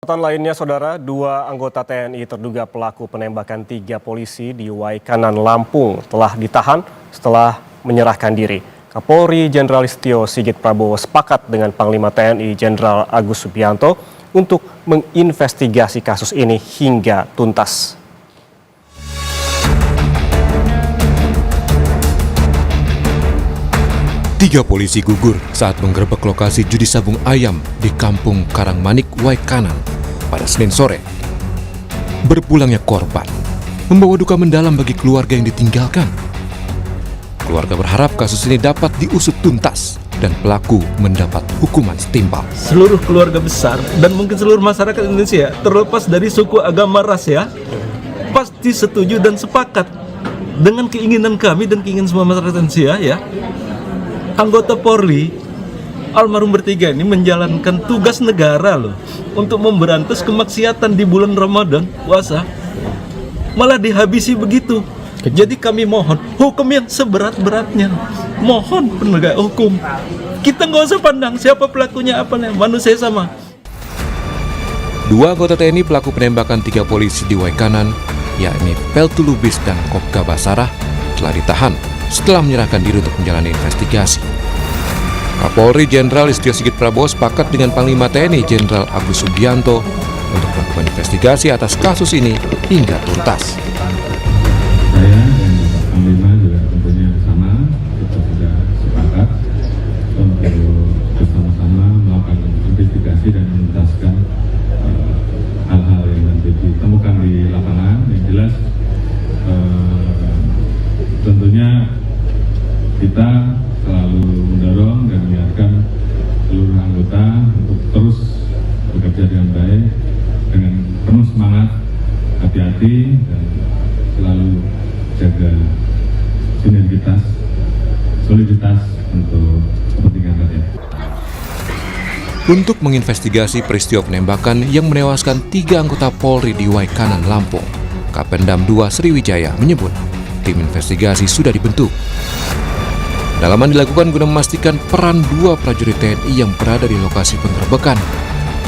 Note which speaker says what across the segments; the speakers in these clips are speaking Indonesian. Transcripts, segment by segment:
Speaker 1: Catatan lainnya, Saudara, dua anggota TNI terduga pelaku penembakan 3 polisi di Waikanan, Lampung telah ditahan setelah menyerahkan diri. Kapolri Jenderal Listio Sigit Prabowo sepakat dengan Panglima TNI Jenderal Agus Subianto untuk menginvestigasi kasus ini hingga tuntas.
Speaker 2: Tiga polisi gugur saat menggerebek lokasi judi sabung ayam di Kampung Karangmanik, Waikanan pada Senin sore. Berpulangnya korban membawa duka mendalam bagi keluarga yang ditinggalkan. Keluarga berharap kasus ini dapat diusut tuntas dan pelaku mendapat hukuman setimpal.
Speaker 3: Seluruh keluarga besar dan mungkin seluruh masyarakat Indonesia, terlepas dari suku, agama, ras ya, pasti setuju dan sepakat dengan keinginan kami dan keinginan semua masyarakat Indonesia ya. Anggota Polri almarhum bertiga ini menjalankan tugas negara loh untuk memberantas kemaksiatan di bulan Ramadan puasa, malah dihabisi begitu. Jadi kami mohon hukum yang seberat-beratnya, mohon penegak hukum. Kita nggak usah pandang siapa pelakunya, apa nih, manusia sama.
Speaker 2: Dua anggota TNI pelaku penembakan 3 polisi di Waikanan, yakni Peltu Lubis dan Kopka Basarah, telah ditahan setelah menyerahkan diri untuk menjalani investigasi. Kapolri Jenderal Listio Sigit Prabowo sepakat dengan Panglima TNI Jenderal Agus Subianto untuk melakukan investigasi atas kasus ini hingga tuntas.
Speaker 4: Saya dan Bapak Panglima juga tentunya sama, kita sudah sepakat untuk bersama-sama melakukan investigasi dan menuntaskan hal-hal yang nanti ditemukan di lapangan. Yang jelas tentunya kita selalu mendorong dan mengingatkan seluruh anggota untuk terus bekerja dengan baik, dengan penuh semangat, hati-hati, dan selalu jaga sinergitas, soliditas untuk kepentingan rakyat.
Speaker 2: Untuk menginvestigasi peristiwa penembakan yang menewaskan 3 anggota Polri di Waikanan, Lampung, Kapendam 2 Sriwijaya menyebut tim investigasi sudah dibentuk. Pendalaman dilakukan guna memastikan peran 2 prajurit TNI yang berada di lokasi penggerebekan,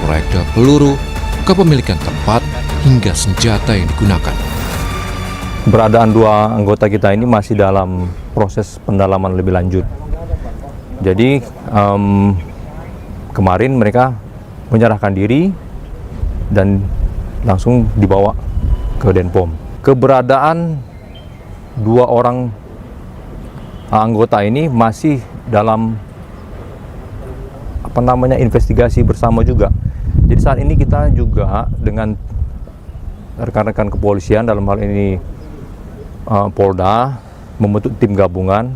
Speaker 2: proyektil peluru, kepemilikan tempat, hingga senjata yang digunakan.
Speaker 5: Keberadaan 2 anggota kita ini masih dalam proses pendalaman lebih lanjut. Jadi kemarin mereka menyerahkan diri dan langsung dibawa ke Denpom. Keberadaan 2 orang anggota ini masih dalam investigasi bersama juga. Jadi saat ini kita juga dengan rekan-rekan kepolisian, dalam hal ini Polda, membentuk tim gabungan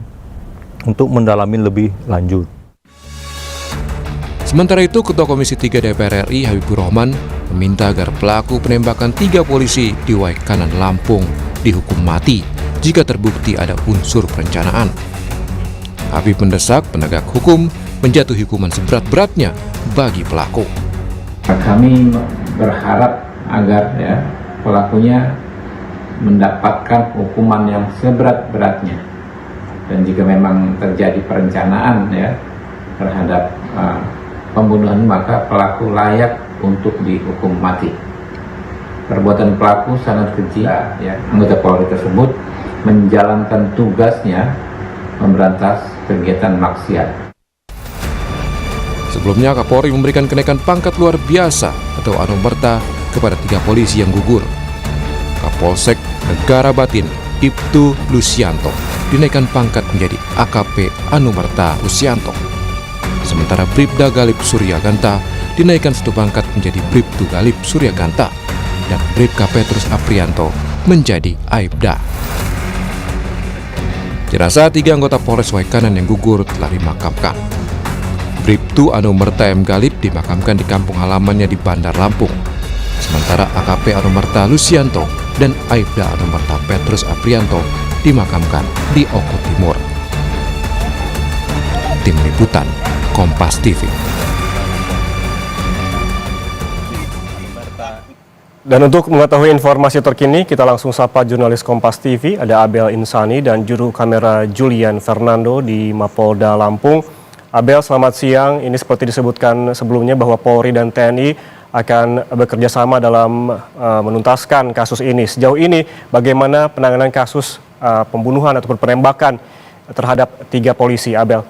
Speaker 5: untuk mendalami lebih lanjut.
Speaker 2: Sementara itu, Ketua Komisi 3 DPR RI Habibur Rahman meminta agar pelaku penembakan 3 polisi di Waikanan, Lampung dihukum mati jika terbukti ada unsur perencanaan. Habib mendesak penegak hukum menjatuhi hukuman seberat-beratnya bagi pelaku.
Speaker 6: Kami berharap agar pelakunya mendapatkan hukuman yang seberat-beratnya, dan jika memang terjadi perencanaan terhadap pembunuhan, maka pelaku layak untuk dihukum mati. Perbuatan pelaku sangat keji. Anggota Polri tersebut menjalankan tugasnya memberantas kegiatan maksiat.
Speaker 2: Sebelumnya, Kapolri memberikan kenaikan pangkat luar biasa atau anumerta kepada 3 polisi yang gugur. Kapolsek Negara Batin Ibtu Lusianto dinaikkan pangkat menjadi AKP Anumerta Lusianto. Sementara Bribda Galip Suryaganta dinaikkan 1 pangkat menjadi Bribtu Galip Suryaganta, dan Bribka Petrus Aprianto menjadi Aibda. Jenazah 3 anggota Polres Waikanan yang gugur telah dimakamkan. Bribtu Anumerta M. Galip dimakamkan di kampung halamannya di Bandar Lampung. Sementara AKP Anumerta Lusianto dan Aibda Anumerta Petrus Aprianto dimakamkan di Oku Timur. Tim Liputan Kompas TV.
Speaker 1: Dan untuk mengetahui informasi terkini, kita langsung sapa jurnalis Kompas TV, ada Abel Insani dan juru kamera Julian Fernando di Mapolda Lampung. Abel, selamat siang. Ini seperti disebutkan sebelumnya bahwa Polri dan TNI akan bekerja sama dalam menuntaskan kasus ini. Sejauh ini bagaimana penanganan kasus pembunuhan ataupun penembakan terhadap 3 polisi, Abel?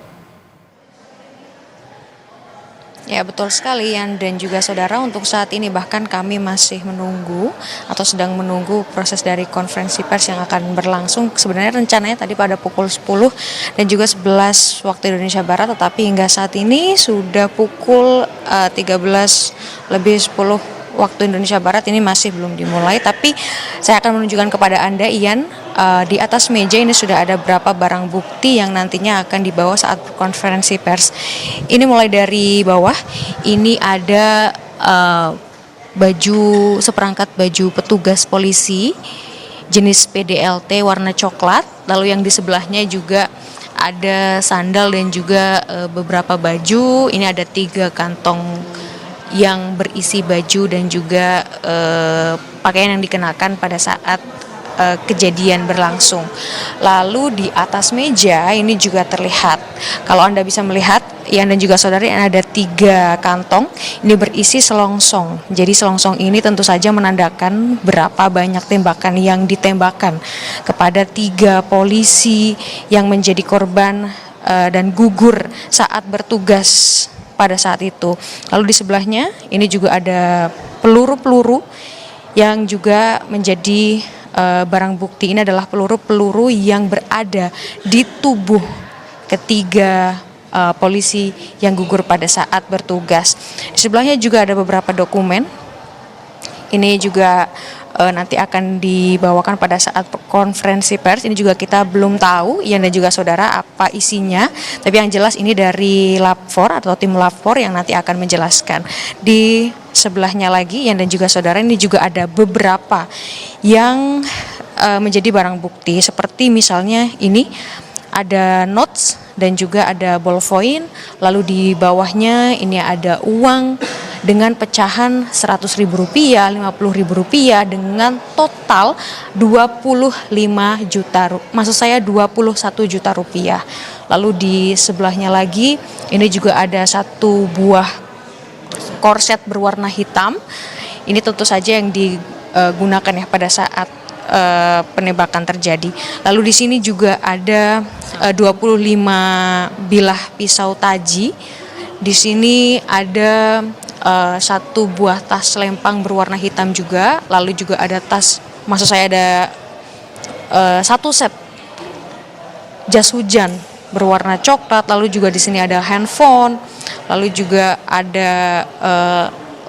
Speaker 7: Ya betul sekali Yan dan juga saudara, untuk saat ini bahkan kami masih menunggu atau sedang menunggu proses dari konferensi pers yang akan berlangsung. Sebenarnya rencananya tadi pada pukul 10 dan juga 11 waktu Indonesia Barat, tetapi hingga saat ini sudah pukul 13:10 waktu Indonesia Barat, ini masih belum dimulai. Tapi saya akan menunjukkan kepada Anda, Ian, di atas meja ini sudah ada beberapa barang bukti yang nantinya akan dibawa saat konferensi pers. Ini mulai dari bawah, ini ada seperangkat baju petugas polisi jenis PDLT warna coklat, lalu yang di sebelahnya juga ada sandal dan juga beberapa baju. Ini ada 3 kantong yang berisi baju dan juga pakaian yang dikenakan pada saat kejadian berlangsung. Lalu di atas meja ini juga terlihat, kalau Anda bisa melihat, Ian dan juga saudari, ada 3 kantong. Ini berisi selongsong. Jadi selongsong ini tentu saja menandakan berapa banyak tembakan yang ditembakkan kepada 3 polisi yang menjadi korban dan gugur saat bertugas pada saat itu. Lalu di sebelahnya ini juga ada peluru-peluru yang juga menjadi barang bukti. Ini adalah peluru-peluru yang berada di tubuh ketiga polisi yang gugur pada saat bertugas. Di sebelahnya juga ada beberapa dokumen. Ini juga nanti akan dibawakan pada saat konferensi pers. Ini juga kita belum tahu, Ian dan juga saudara, apa isinya. Tapi yang jelas ini dari Lab 4 atau tim Lab 4 yang nanti akan menjelaskan. Di sebelahnya lagi, Ian dan juga saudara, ini juga ada beberapa yang menjadi barang bukti. Seperti misalnya ini ada notes dan juga ada ballpoint. Lalu di bawahnya ini ada uang dengan pecahan Rp100.000, Rp50.000 dengan total 21 juta rupiah. Lalu di sebelahnya lagi ini juga ada 1 buah korset berwarna hitam. Ini tentu saja yang digunakan ya pada saat penembakan terjadi. Lalu di sini juga ada 25 bilah pisau taji. Di sini ada 1 buah tas lempang berwarna hitam juga. Lalu juga ada ada 1 set jas hujan berwarna coklat. Lalu juga di sini ada handphone. Lalu juga ada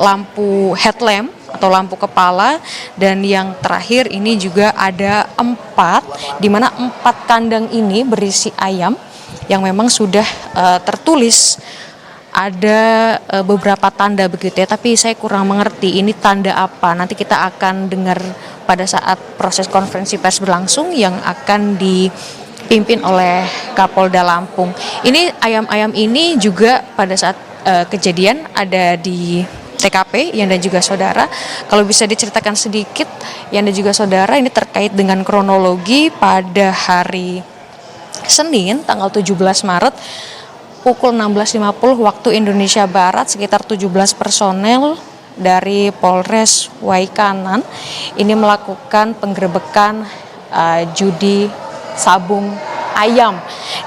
Speaker 7: lampu headlamp atau lampu kepala, dan yang terakhir ini juga ada 4, di mana 4 kandang ini berisi ayam yang memang sudah tertulis ada beberapa tanda begitu ya, tapi saya kurang mengerti ini tanda apa. Nanti kita akan dengar pada saat proses konferensi pers berlangsung yang akan dipimpin oleh Kapolda Lampung. Ini ayam-ayam ini juga pada saat kejadian ada di TKP, Ian dan juga saudara. Kalau bisa diceritakan sedikit, Ian dan juga saudara, ini terkait dengan kronologi pada hari Senin tanggal 17 Maret pukul 16.50 waktu Indonesia Barat, sekitar 17 personel dari Polres Waikanan ini melakukan penggerebekan judi sabung ayam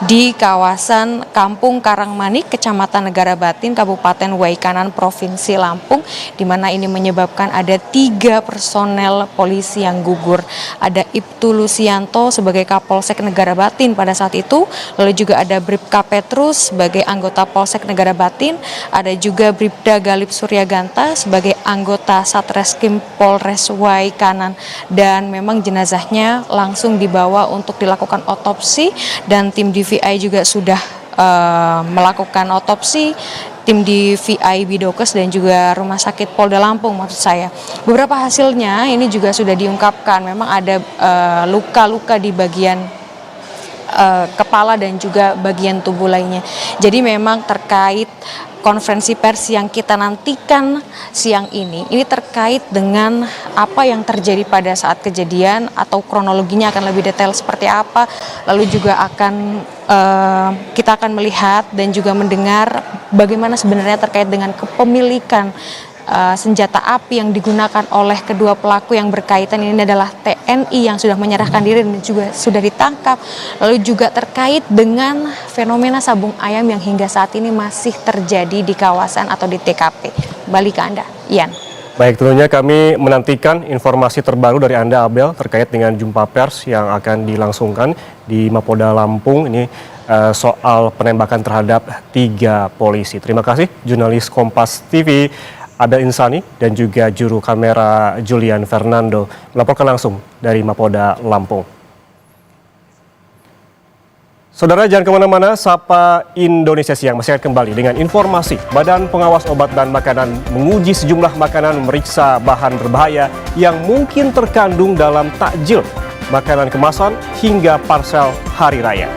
Speaker 7: di kawasan Kampung Karangmanik, Kecamatan Negara Batin, Kabupaten Waikanan, Provinsi Lampung, di mana ini menyebabkan ada 3 personel polisi yang gugur. Ada Ibtu Lusianto sebagai Kapolsek Negara Batin pada saat itu, lalu juga ada Bribka Petrus sebagai anggota Polsek Negara Batin, ada juga Bribda Galip Suryaganta sebagai anggota Satreskrim Polres Waikanan, dan memang jenazahnya langsung dibawa untuk dilakukan otopsi, dan tim DVI juga sudah melakukan otopsi, tim DVI Bidokes dan juga Rumah Sakit Polda Lampung maksud saya. Beberapa hasilnya ini juga sudah diungkapkan, memang ada luka-luka di bagian kepala dan juga bagian tubuh lainnya. Jadi memang terkait konferensi pers yang kita nantikan siang ini terkait dengan apa yang terjadi pada saat kejadian, atau kronologinya akan lebih detail seperti apa. Lalu juga kita akan melihat dan juga mendengar bagaimana sebenarnya terkait dengan kepemilikan senjata api yang digunakan oleh kedua pelaku yang berkaitan ini adalah TNI yang sudah menyerahkan diri dan juga sudah ditangkap. Lalu juga terkait dengan fenomena sabung ayam yang hingga saat ini masih terjadi di kawasan atau di TKP. Kembali ke Anda, Ian.
Speaker 1: Baik, tentunya kami menantikan informasi terbaru dari Anda, Abel, terkait dengan jumpa pers yang akan dilangsungkan di Mapolda Lampung ini soal penembakan terhadap 3 polisi. Terima kasih jurnalis Kompas TV Ada Insani dan juga juru kamera Julian Fernando melaporkan langsung dari Mapolda Lampung. Saudara, jangan kemana-mana, Sapa Indonesia Siang masih akan kembali dengan informasi. Badan Pengawas Obat dan Makanan menguji sejumlah makanan, memeriksa bahan berbahaya yang mungkin terkandung dalam takjil, makanan kemasan hingga parsel hari raya.